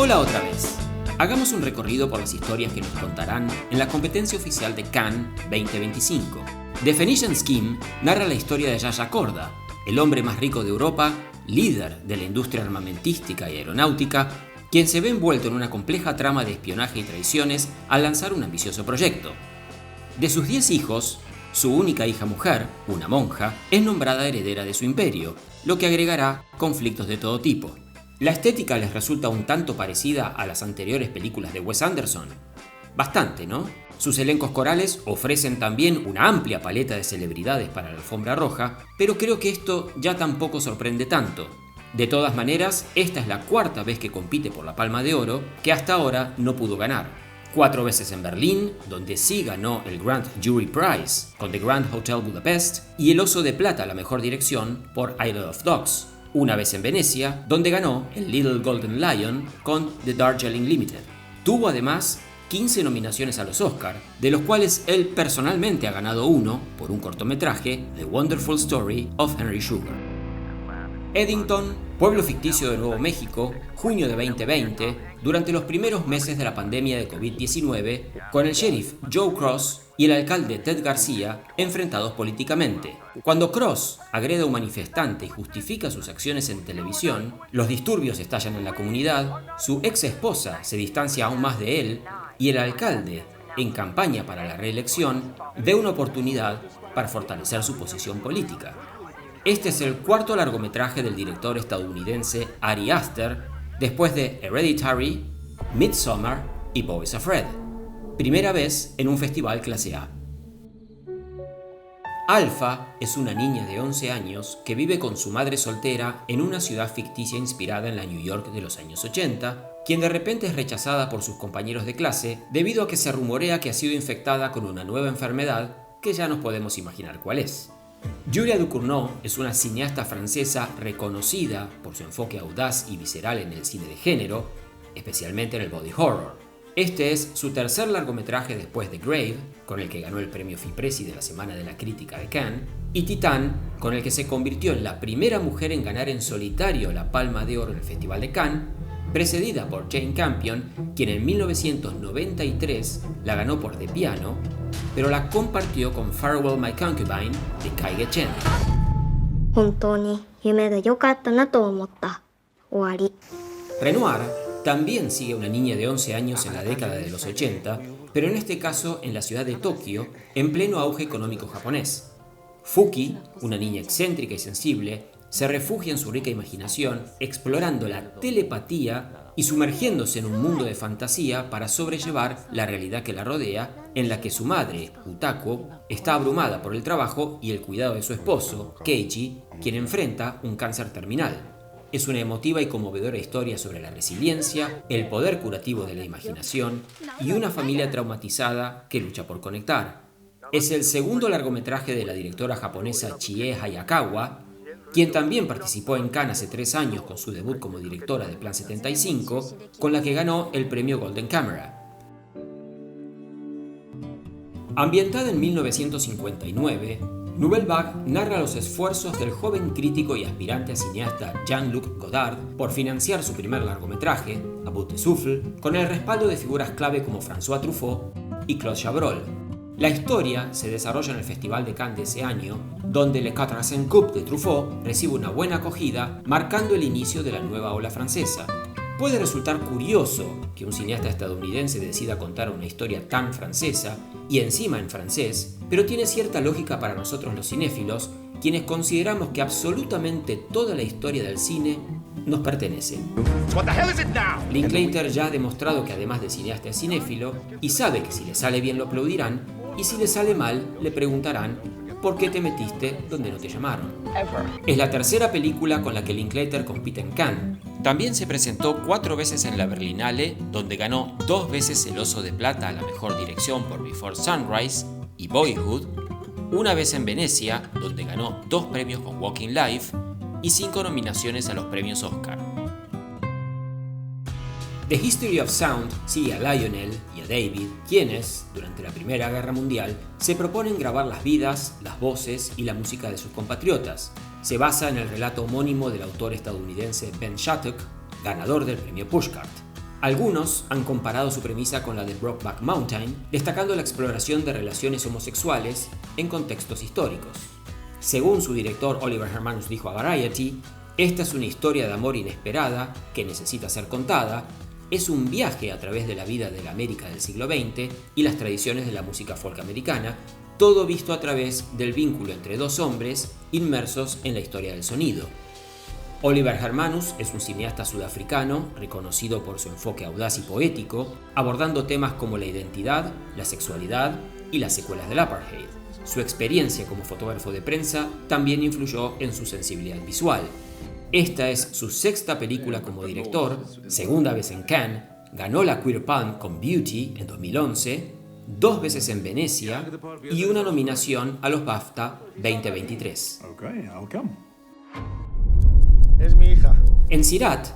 Hola otra vez. Hagamos un recorrido por las historias que nos contarán en la competencia oficial de Cannes 2025. The Phoenician Scheme narra la historia de Yaya Corda, el hombre más rico de Europa, líder de la industria armamentística y aeronáutica, quien se ve envuelto en una compleja trama de espionaje y traiciones al lanzar un ambicioso proyecto. De sus 10 hijos, su única hija mujer, una monja, es nombrada heredera de su imperio, lo que agregará conflictos de todo tipo. La estética les resulta un tanto parecida a las anteriores películas de Wes Anderson. Bastante, ¿no? Sus elencos corales ofrecen también una amplia paleta de celebridades para la alfombra roja, pero creo que esto ya tampoco sorprende tanto. De todas maneras, esta es la cuarta vez que compite por la Palma de Oro, que hasta ahora no pudo ganar. 4 veces en Berlín, donde sí ganó el Grand Jury Prize con The Grand Hotel Budapest, y el Oso de Plata a la mejor dirección por Isle of Dogs. Una vez en Venecia, donde ganó el Little Golden Lion con The Darjeeling Limited. Tuvo además 15 nominaciones a los Oscar, de los cuales él personalmente ha ganado uno por un cortometraje, The Wonderful Story of Henry Sugar. Eddington, pueblo ficticio de Nuevo México, junio de 2020, durante los primeros meses de la pandemia de COVID-19, con el sheriff Joe Cross y el alcalde Ted García enfrentados políticamente. Cuando Cross agrede a un manifestante y justifica sus acciones en televisión, los disturbios estallan en la comunidad, su ex esposa se distancia aún más de él y el alcalde, en campaña para la reelección, ve una oportunidad para fortalecer su posición política. Este es el cuarto largometraje del director estadounidense Ari Aster, después de Hereditary, Midsommar y Beau is Afraid. Primera vez en un festival clase A. Alpha es una niña de 11 años que vive con su madre soltera en una ciudad ficticia inspirada en la New York de los años 80, quien de repente es rechazada por sus compañeros de clase debido a que se rumorea que ha sido infectada con una nueva enfermedad que ya nos podemos imaginar cuál es. Julia Ducournau es una cineasta francesa reconocida por su enfoque audaz y visceral en el cine de género, especialmente en el body horror. Este es su tercer largometraje después de Grave, con el que ganó el premio FIPRESI de la Semana de la Crítica de Cannes, y Titán, con el que se convirtió en la primera mujer en ganar en solitario la Palma de Oro en el Festival de Cannes, precedida por Jane Campion, quien en 1993 la ganó por The Piano, pero la compartió con Farewell My Concubine de Kai Ge-chen. Renoir también sigue a una niña de 11 años en la década de los 80, pero en este caso en la ciudad de Tokio, en pleno auge económico japonés. Fuki, una niña excéntrica y sensible, se refugia en su rica imaginación, explorando la telepatía y sumergiéndose en un mundo de fantasía para sobrellevar la realidad que la rodea, en la que su madre, Utako, está abrumada por el trabajo y el cuidado de su esposo, Keiichi, quien enfrenta un cáncer terminal. Es una emotiva y conmovedora historia sobre la resiliencia, el poder curativo de la imaginación y una familia traumatizada que lucha por conectar. Es el segundo largometraje de la directora japonesa Chie Hayakawa, quien también participó en Cannes hace 3 años con su debut como directora de Plan 75, con la que ganó el premio Golden Camera. Ambientada en 1959, Nouvelle Vague narra los esfuerzos del joven crítico y aspirante a cineasta Jean-Luc Godard por financiar su primer largometraje, A Bout de Souffle, con el respaldo de figuras clave como François Truffaut y Claude Chabrol. La historia se desarrolla en el Festival de Cannes de ese año, donde Le Quatre Cents Coups de Truffaut recibe una buena acogida, marcando el inicio de la nueva ola francesa. Puede resultar curioso que un cineasta estadounidense decida contar una historia tan francesa, y encima en francés, pero tiene cierta lógica para nosotros los cinéfilos, quienes consideramos que absolutamente toda la historia del cine nos pertenece. Linklater ya ha demostrado que además de cineasta es cinéfilo, y sabe que si le sale bien lo aplaudirán, y si le sale mal le preguntarán ¿por qué te metiste donde no te llamaron? Es la tercera película con la que Linklater compite en Cannes. También se presentó 4 veces en la Berlinale, donde ganó 2 veces el Oso de Plata a la mejor dirección por Before Sunrise y Boyhood, 1 vez en Venecia, donde ganó 2 premios con Walking Life y 5 nominaciones a los premios Oscar. The History of Sound sigue a Lionel y a David, quienes, durante la Primera Guerra Mundial, se proponen grabar las vidas, las voces y la música de sus compatriotas. Se basa en el relato homónimo del autor estadounidense Ben Shattuck, ganador del premio Pushcart. Algunos han comparado su premisa con la de Brokeback Mountain, destacando la exploración de relaciones homosexuales en contextos históricos. Según su director Oliver Hermanus dijo a Variety, esta es una historia de amor inesperada que necesita ser contada, es un viaje a través de la vida de la América del siglo XX y las tradiciones de la música folk americana, todo visto a través del vínculo entre dos hombres inmersos en la historia del sonido. Oliver Hermanus es un cineasta sudafricano reconocido por su enfoque audaz y poético, abordando temas como la identidad, la sexualidad y las secuelas del apartheid. Su experiencia como fotógrafo de prensa también influyó en su sensibilidad visual. Esta es su sexta película como director, segunda vez en Cannes, ganó la Queer Palm con Beauty en 2011, 2 veces en Venecia y una nominación a los BAFTA 2023. Es mi hija. En Sirat,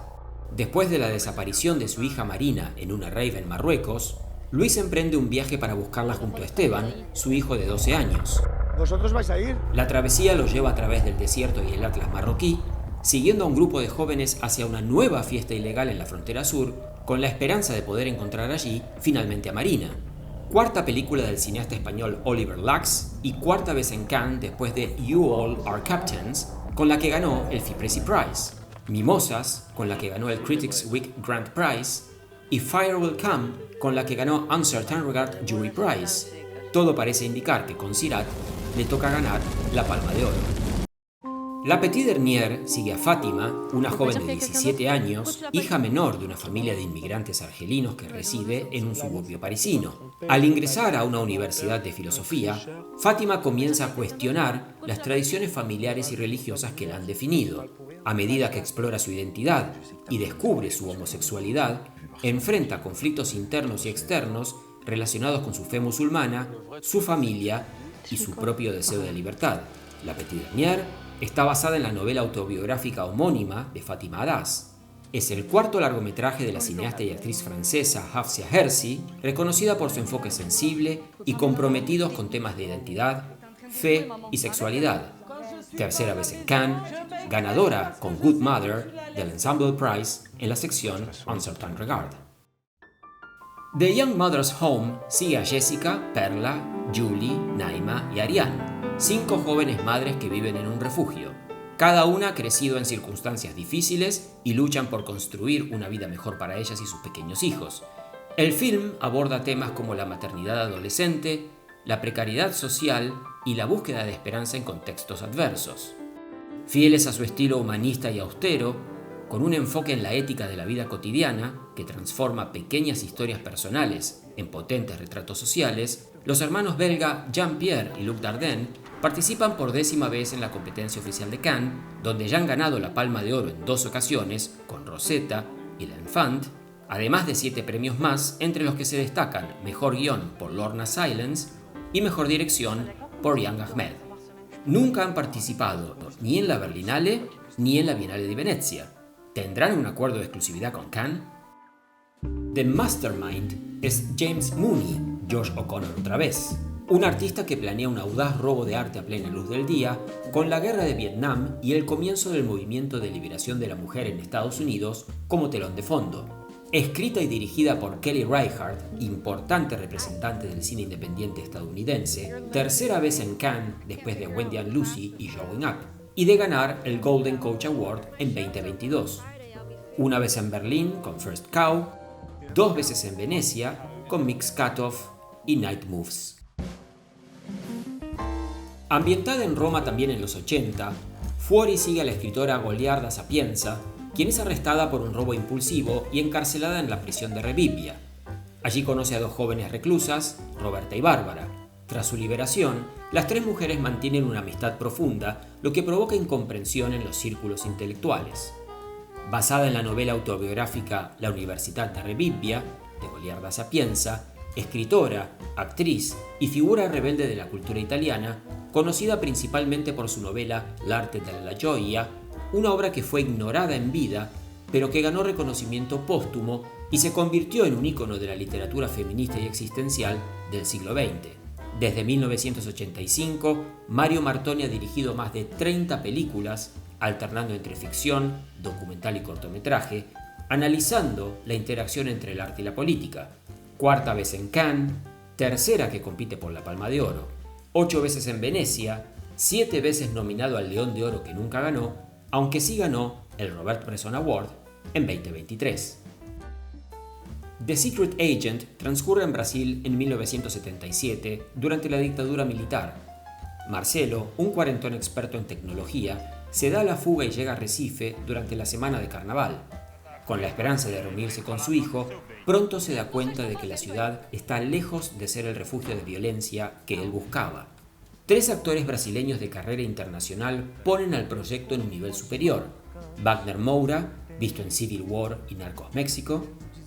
después de la desaparición de su hija Marina en una rave en Marruecos, Luis emprende un viaje para buscarla junto a Esteban, su hijo de 12 años. ¿Vosotros vais a ir? La travesía lo lleva a través del desierto y el Atlas marroquí, siguiendo a un grupo de jóvenes hacia una nueva fiesta ilegal en la frontera sur, con la esperanza de poder encontrar allí finalmente a Marina. Cuarta película del cineasta español Oliver Lacks y cuarta vez en Cannes después de You All Are Captains, con la que ganó el Fipressi Prize, Mimosas, con la que ganó el Critics' Week Grand Prize, y Fire Will Come, con la que ganó Uncertain Regard Jury Prize. Todo parece indicar que con Sirat le toca ganar la Palma de Oro. La Petite Dernière sigue a Fátima, una joven de 17 años, hija menor de una familia de inmigrantes argelinos que reside en un suburbio parisino. Al ingresar a una universidad de filosofía, Fátima comienza a cuestionar las tradiciones familiares y religiosas que la han definido. A medida que explora su identidad y descubre su homosexualidad, enfrenta conflictos internos y externos relacionados con su fe musulmana, su familia y su propio deseo de libertad. La Petite Dernière está basada en la novela autobiográfica homónima de Fátima Adas. Es el cuarto largometraje de la cineasta y actriz francesa Hafsia Hersi, reconocida por su enfoque sensible y comprometidos con temas de identidad, fe y sexualidad. Tercera vez en Cannes, ganadora con Good Mother del Ensemble Prize en la sección Uncertain Regard. The Young Mother's Home sigue a Jessica, Perla, Julie, Naima y Ariane, 5 jóvenes madres que viven en un refugio. Cada una ha crecido en circunstancias difíciles y luchan por construir una vida mejor para ellas y sus pequeños hijos. El film aborda temas como la maternidad adolescente, la precariedad social y la búsqueda de esperanza en contextos adversos. Fieles a su estilo humanista y austero, con un enfoque en la ética de la vida cotidiana que transforma pequeñas historias personales en potentes retratos sociales, los hermanos belga Jean-Pierre y Luc Dardenne participan por 10ª vez en la competencia oficial de Cannes, donde ya han ganado la Palma de Oro en 2 ocasiones con Rosetta y L'Enfant, además de 7 premios más, entre los que se destacan Mejor Guión por Lorna Silence y Mejor Dirección por Young Ahmed. Nunca han participado ni en la Berlinale ni en la Bienal de Venecia. ¿Tendrán un acuerdo de exclusividad con Cannes? The Mastermind es James Mooney, Josh O'Connor otra vez, un artista que planea un audaz robo de arte a plena luz del día con la guerra de Vietnam y el comienzo del movimiento de liberación de la mujer en Estados Unidos como telón de fondo. Escrita y dirigida por Kelly Reichardt, importante representante del cine independiente estadounidense, tercera vez en Cannes después de Wendy and Lucy y Showing Up, y de ganar el Golden Coach Award en 2022. Una vez en Berlín con First Cow, 2 veces en Venecia con Mix Cutoff y Night Moves. Ambientada en Roma también en los 80, Fuori sigue a la escritora Goliarda Sapienza, quien es arrestada por un robo impulsivo y encarcelada en la prisión de Rebibbia. Allí conoce a 2 jóvenes reclusas, Roberta y Bárbara. Tras su liberación, las 3 mujeres mantienen una amistad profunda, lo que provoca incomprensión en los círculos intelectuales. Basada en la novela autobiográfica La Universitat de Rebibbia, de Goliarda Sapienza, escritora, actriz y figura rebelde de la cultura italiana, conocida principalmente por su novela L'arte della gioia, una obra que fue ignorada en vida, pero que ganó reconocimiento póstumo y se convirtió en un ícono de la literatura feminista y existencial del siglo XX. Desde 1985, Mario Martoni ha dirigido más de 30 películas, alternando entre ficción, documental y cortometraje, analizando la interacción entre el arte y la política. 4ª vez en Cannes, 3ª que compite por la Palma de Oro, 8 veces en Venecia, 7 veces nominado al León de Oro que nunca ganó, aunque sí ganó el Robert Bresson Award en 2023. The Secret Agent transcurre en Brasil en 1977 durante la dictadura militar. Marcelo, un cuarentón experto en tecnología, se da a la fuga y llega a Recife durante la semana de carnaval. Con la esperanza de reunirse con su hijo, pronto se da cuenta de que la ciudad está lejos de ser el refugio de violencia que él buscaba. 3 actores brasileños de carrera internacional ponen al proyecto en un nivel superior. Wagner Moura, visto en Civil War y Narcos México,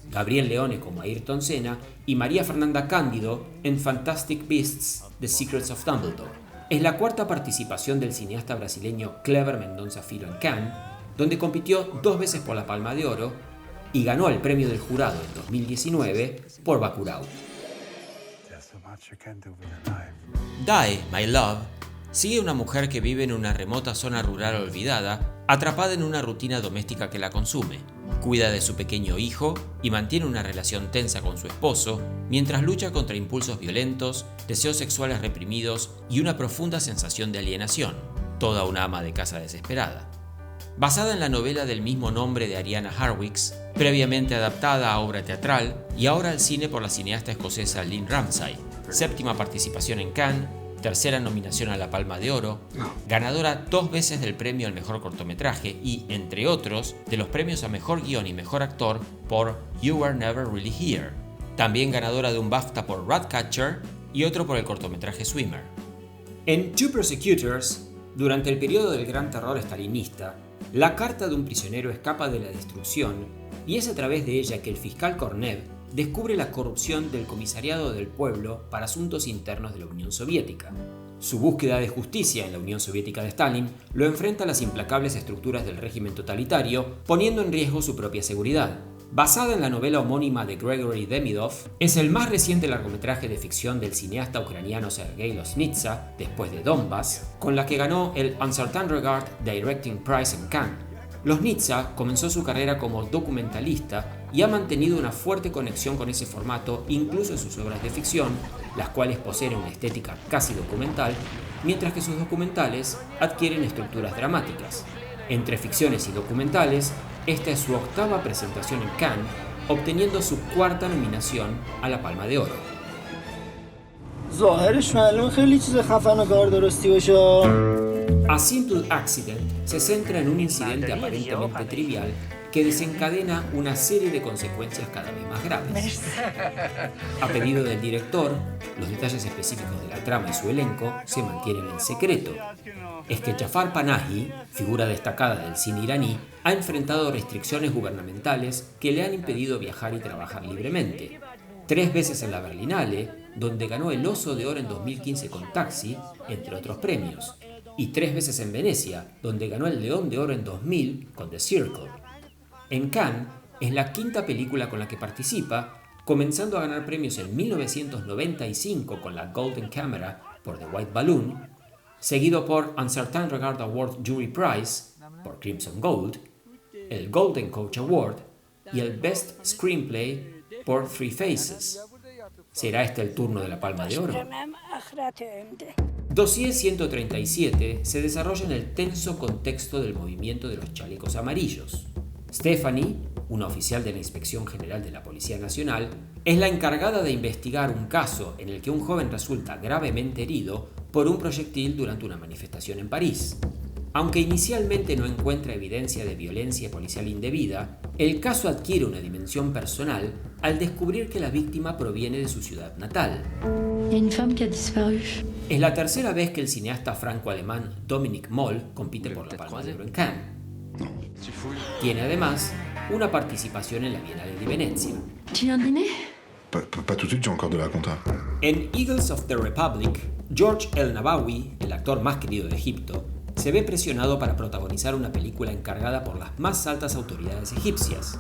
Gabriel Leone como Ayrton Senna y María Fernanda Cándido en Fantastic Beasts: The Secrets of Dumbledore. Es la 4ª participación del cineasta brasileño Cleber Mendonça Filho en Cannes, donde compitió 2 veces por la Palma de Oro y ganó el premio del jurado en 2019 por Bacurau. Die, My Love, sigue a una mujer que vive en una remota zona rural olvidada, atrapada en una rutina doméstica que la consume. Cuida de su pequeño hijo y mantiene una relación tensa con su esposo, mientras lucha contra impulsos violentos, deseos sexuales reprimidos y una profunda sensación de alienación. Toda una ama de casa desesperada. Basada en la novela del mismo nombre de Ariana Harwicks, previamente adaptada a obra teatral y ahora al cine por la cineasta escocesa Lynn Ramsay. 7ª participación en Cannes, 3ª nominación a la Palma de Oro, ganadora 2 veces del premio al mejor cortometraje y, entre otros, de los premios a mejor guión y mejor actor por You Were Never Really Here. También ganadora de un BAFTA por Ratcatcher y otro por el cortometraje Swimmer. En Two Prosecutors, durante el periodo del Gran Terror stalinista, la carta de un prisionero escapa de la destrucción y es a través de ella que el fiscal Kornev descubre la corrupción del Comisariado del Pueblo para Asuntos Internos de la Unión Soviética. Su búsqueda de justicia en la Unión Soviética de Stalin lo enfrenta a las implacables estructuras del régimen totalitario, poniendo en riesgo su propia seguridad. Basada en la novela homónima de Gregory Demidov, es el más reciente largometraje de ficción del cineasta ucraniano Sergei Loznitsa, después de Donbass, con la que ganó el Uncertain Regard Directing Prize en Cannes. Loznitsa comenzó su carrera como documentalista y ha mantenido una fuerte conexión con ese formato incluso en sus obras de ficción, las cuales poseen una estética casi documental, mientras que sus documentales adquieren estructuras dramáticas. Entre ficciones y documentales, esta es su 8ª presentación en Cannes, obteniendo su 4ª nominación a la Palma de Oro. A Simple Accident se centra en un incidente aparentemente trivial que desencadena una serie de consecuencias cada vez más graves. A pedido del director, los detalles específicos de la trama y su elenco se mantienen en secreto. Es que Jafar Panahi, figura destacada del cine iraní, ha enfrentado restricciones gubernamentales que le han impedido viajar y trabajar libremente. 3 veces en la Berlinale, donde ganó el Oso de Oro en 2015 con Taxi, entre otros premios, y 3 veces en Venecia, donde ganó el León de Oro en 2000 con The Circle. En Cannes es la 5ª película con la que participa, comenzando a ganar premios en 1995 con la Golden Camera por The White Balloon, seguido por Uncertain Regard Award Jury Prize por Crimson Gold, el Golden Coach Award y el Best Screenplay por Three Faces. ¿Será este el turno de la Palma de Oro? Dossier 137 se desarrolla en el tenso contexto del movimiento de los chalecos amarillos. Stephanie, una oficial de la Inspección General de la Policía Nacional, es la encargada de investigar un caso en el que un joven resulta gravemente herido por un proyectil durante una manifestación en París. Aunque inicialmente no encuentra evidencia de violencia policial indebida, el caso adquiere una dimensión personal al descubrir que la víctima proviene de su ciudad natal. Es la 3ª vez que el cineasta franco-alemán Dominique Moll compite por la Palma de Oro en Cannes. Tiene además una participación en la Bienal de Venecia. Pas tout de suite, j'ai encore de la compta. En Eagles of the Republic, George El Nabawi, el actor más querido de Egipto, se ve presionado para protagonizar una película encargada por las más altas autoridades egipcias.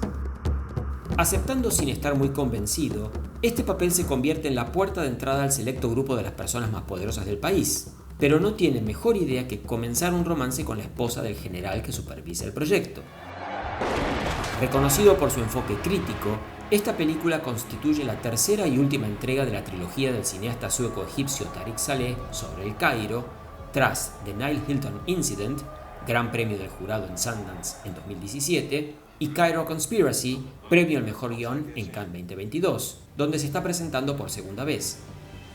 Aceptando sin estar muy convencido, este papel se convierte en la puerta de entrada al selecto grupo de las personas más poderosas del país, pero no tiene mejor idea que comenzar un romance con la esposa del general que supervisa el proyecto. Reconocido por su enfoque crítico, esta película constituye la tercera y última entrega de la trilogía del cineasta sueco-egipcio Tariq Saleh sobre el Cairo, tras The Nile Hilton Incident, Gran Premio del Jurado en Sundance en 2017, y Cairo Conspiracy, premio al mejor guión en Cannes 2022, donde se está presentando por segunda vez.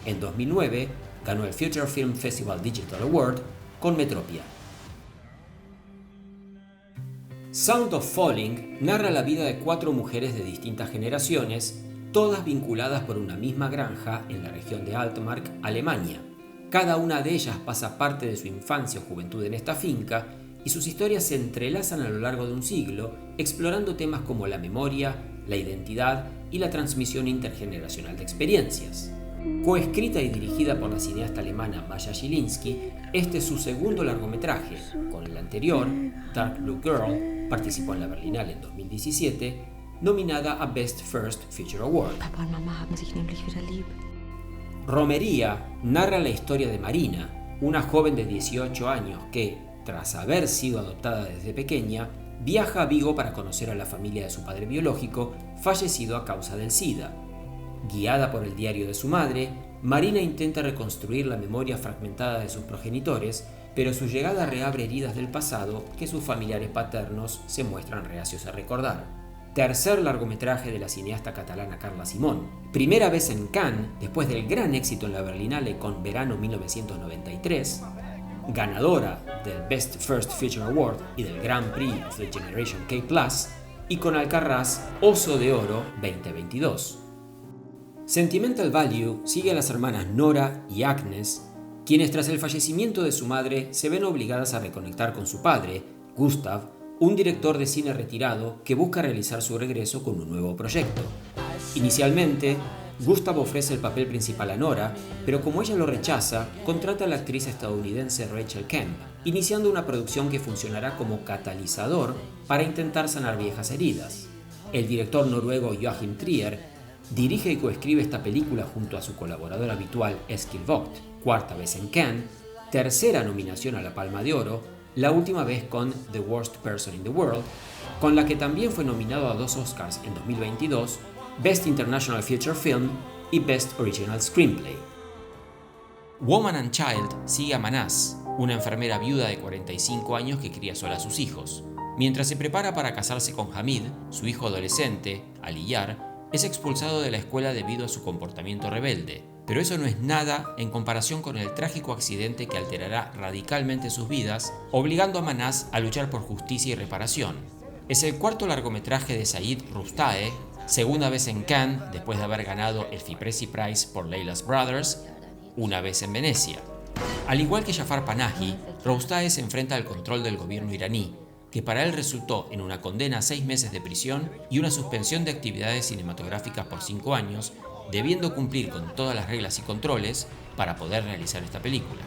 En 2009 ganó el Future Film Festival Digital Award con Metropia. Sound of Falling narra la vida de 4 mujeres de distintas generaciones, todas vinculadas por una misma granja en la región de Altmark, Alemania. Cada una de ellas pasa parte de su infancia o juventud en esta finca y sus historias se entrelazan a lo largo de un siglo, explorando temas como la memoria, la identidad y la transmisión intergeneracional de experiencias. Coescrita y dirigida por la cineasta alemana Masha Zielinski, este es su segundo largometraje. Con el anterior, Dark Blue Girl, participó en la Berlinale en 2017, nominada a Best First Feature Award. Papa und Mama haben sich nämlich wieder lieb. Romería narra la historia de Marina, una joven de 18 años que, tras haber sido adoptada desde pequeña, viaja a Vigo para conocer a la familia de su padre biológico, fallecido a causa del SIDA. Guiada por el diario de su madre, Marina intenta reconstruir la memoria fragmentada de sus progenitores, pero su llegada reabre heridas del pasado que sus familiares paternos se muestran reacios a recordar. Tercer largometraje de la cineasta catalana Carla Simón. Primera vez en Cannes, después del gran éxito en la Berlinale con Verano 1993, ganadora del Best First Feature Award y del Grand Prix of the Generation K+, y con Alcarrás Oso de Oro 2022. Sentimental Value sigue a las hermanas Nora y Agnes, quienes tras el fallecimiento de su madre se ven obligadas a reconectar con su padre, Gustav, un director de cine retirado que busca realizar su regreso con un nuevo proyecto. Inicialmente, Gustav ofrece el papel principal a Nora, pero como ella lo rechaza, contrata a la actriz estadounidense Rachel Kemp, iniciando una producción que funcionará como catalizador para intentar sanar viejas heridas. El director noruego Joachim Trier dirige y coescribe esta película junto a su colaborador habitual Eskil Vogt, cuarta vez en Cannes, tercera nominación a la Palma de Oro, la última vez con The Worst Person in the World, con la que también fue nominado a 2 Oscars en 2022, Best International Feature Film y Best Original Screenplay. Woman and Child sigue a Manaz, una enfermera viuda de 45 años que cría sola a sus hijos. Mientras se prepara para casarse con Hamid, su hijo adolescente, Aliyar, es expulsado de la escuela debido a su comportamiento rebelde, pero eso no es nada en comparación con el trágico accidente que alterará radicalmente sus vidas, obligando a Manaz a luchar por justicia y reparación. Es el cuarto largometraje de Said Roustae, segunda vez en Cannes después de haber ganado el Fipressi Prize por Leila's Brothers, una vez en Venecia. Al igual que Jafar Panahi, Roustae se enfrenta al control del gobierno iraní, que para él resultó en una condena a 6 meses de prisión y una suspensión de actividades cinematográficas por 5 años, debiendo cumplir con todas las reglas y controles para poder realizar esta película.